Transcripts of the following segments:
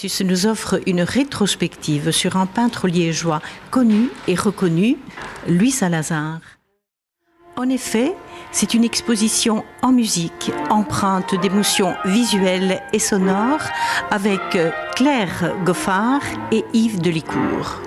Ursus nous offre une rétrospective sur un peintre liégeois connu et reconnu, Louis Salazar. En effet, c'est une exposition en musique, empreinte d'émotions visuelles et sonores, avec Claire Goffard et Yves Delicourt.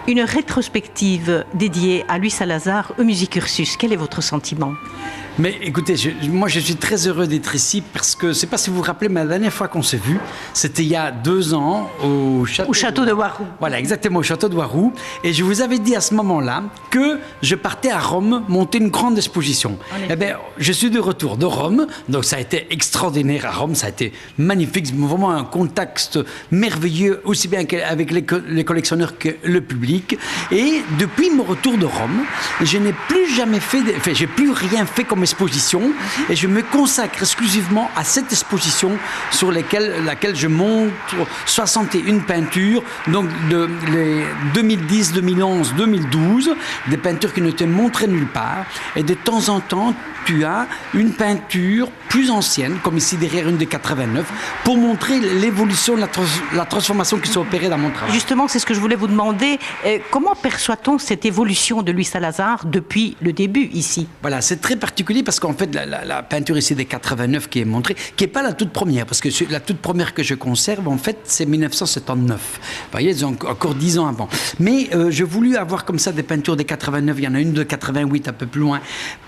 Une rétrospective dédiée à Louis Salazar au Musique Ursus. Quel est votre sentiment? Mais écoutez, moi je suis très heureux d'être ici parce que, je ne sais pas si vous vous rappelez, mais la dernière fois qu'on s'est vu, c'était il y a 2 ans au château de Waroux. Voilà, exactement, au château de Waroux. Et je vous avais dit à ce moment-là que je partais à Rome monter une grande exposition. Eh bien, je suis de retour de Rome, donc ça a été extraordinaire à Rome, ça a été magnifique, vraiment un contexte merveilleux, aussi bien avec les collectionneurs que le public. Et depuis mon retour de Rome, je n'ai plus jamais fait, j'ai plus rien fait comme exposition, et je me consacre exclusivement à cette exposition sur laquelle je montre 61 peintures, donc de les 2010, 2011, 2012, des peintures qui ne étaient montrées nulle part, et de temps en temps tu as une peinture plus ancienne, comme ici derrière une de 89, pour montrer l'évolution, la transformation qui s'est opérée dans mon travail. Justement, c'est ce que je voulais vous demander. Comment perçoit-on cette évolution de Louis Salazar depuis le début ici? Voilà, c'est très particulier parce qu'en fait, la peinture ici des 89 qui est montrée, qui n'est pas la toute première, parce que la toute première que je conserve, en fait, c'est 1979. Vous voyez, ils ont encore 10 ans avant. Mais j'ai voulu avoir comme ça des peintures des 89, il y en a une de 88 un peu plus loin,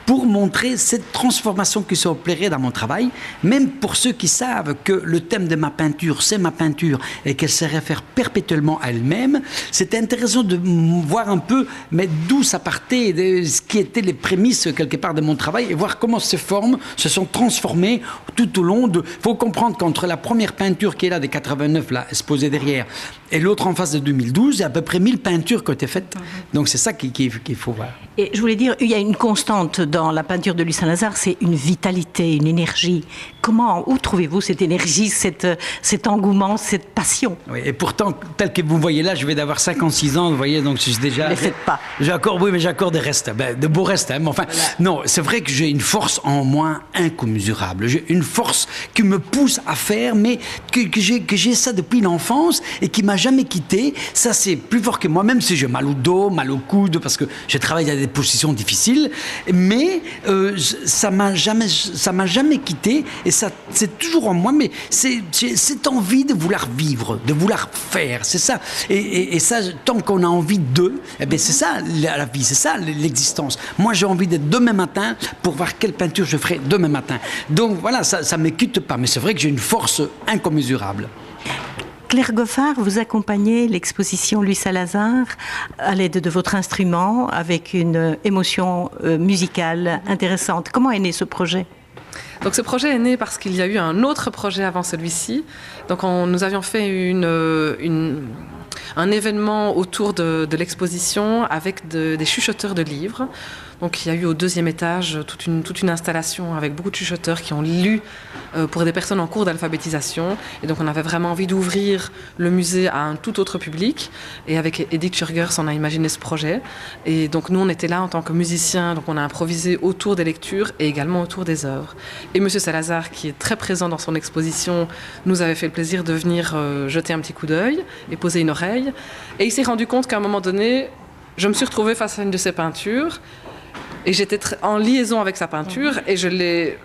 pour montrer cette transformation qui s'est opérée dans mon travail, même pour ceux qui savent que le thème de ma peinture, c'est ma peinture, et qu'elle se réfère perpétuellement à elle-même. C'était intéressant de voir un peu mais d'où ça partait, ce qui étaient les prémices quelque part de mon travail, et voir comment ces formes se sont transformées tout au long de... Il faut comprendre qu'entre la première peinture qui est là, des 89, là, exposée derrière, et l'autre en face de 2012, il y a à peu près 1000 peintures qui ont été faites. Donc c'est ça qu'il faut voir. Et je voulais dire, il y a une constante dans la peinture de Louis Salazar, c'est une vitalité, une énergie. Où trouvez-vous cette énergie, cet engouement, cette passion? Oui, et pourtant, tel que vous voyez là, je vais d'avoir 56 ans, vous voyez, donc je suis déjà... Ne les faites pas. Oui, mais j'ai encore des restes, de beaux restes. Hein, mais enfin, voilà. Non, c'est vrai que j'ai une force en moi incommensurable. J'ai une force qui me pousse à faire, mais que j'ai ça depuis l'enfance et qui m'a jamais quitté. Ça, c'est plus fort que moi, même si j'ai mal au dos, mal au coude, parce que je travaille à des positions difficiles. Mais ça m'a jamais quitté. Et ça, c'est toujours en moi. Mais c'est cette envie de vouloir vivre, de vouloir faire. C'est ça. Et ça, tant qu'on a envie d'eux, eh bien, c'est ça la vie, c'est ça l'existence. Moi, j'ai envie d'être demain matin pour voir quelle peinture je ferai demain matin. Donc voilà, ça ne me quitte pas. Mais c'est vrai que j'ai une force incommensurable. Claire Goffard, vous accompagnez l'exposition Louis Salazar à l'aide de votre instrument avec une émotion musicale intéressante. Comment est né ce projet ? Donc ce projet est né parce qu'il y a eu un autre projet avant celui-ci. Donc nous avions fait un événement autour de l'exposition avec des chuchoteurs de livres. Donc il y a eu au 2e étage toute une installation avec beaucoup de chuchoteurs qui ont lu pour des personnes en cours d'alphabétisation. Et donc on avait vraiment envie d'ouvrir le musée à un tout autre public. Et avec Edith Schurgers, on a imaginé ce projet. Et donc nous, on était là en tant que musiciens. Donc on a improvisé autour des lectures et également autour des œuvres. Et Monsieur Salazar, qui est très présent dans son exposition, nous avait fait le plaisir de venir jeter un petit coup d'œil et poser une oreille. Et il s'est rendu compte qu'à un moment donné, je me suis retrouvée face à une de ses peintures. Et j'étais en liaison avec sa peinture et je l'ai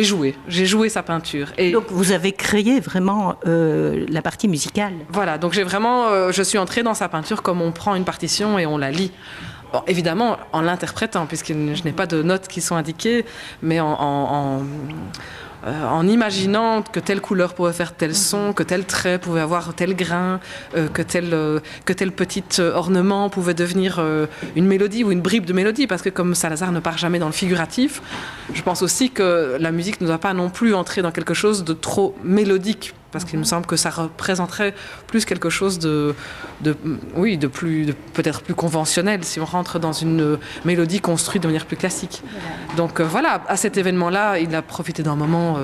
jouée. J'ai joué sa peinture. Et donc vous avez créé vraiment la partie musicale. Voilà, donc je suis entrée dans sa peinture comme on prend une partition et on la lit. Bon, évidemment, en l'interprétant, puisque je n'ai pas de notes qui sont indiquées, mais en imaginant que telle couleur pouvait faire tel son, que tel trait pouvait avoir tel grain, que tel petit ornement pouvait devenir une mélodie ou une bribe de mélodie, parce que comme Salazar ne part jamais dans le figuratif, je pense aussi que la musique ne doit pas non plus entrer dans quelque chose de trop mélodique, parce qu'il me semble que ça représenterait plus quelque chose peut-être plus conventionnel si on rentre dans une mélodie construite de manière plus classique. Donc voilà, à cet événement-là, il a profité d'un moment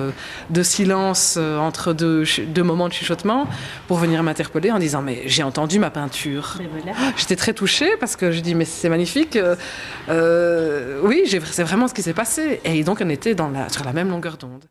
de silence entre deux moments de chuchotement pour venir m'interpeller en disant « mais j'ai entendu ma peinture ». J'étais très touchée parce que je dis « mais c'est magnifique, oui, c'est vraiment ce qui s'est passé ». Et donc on était sur la même longueur d'onde.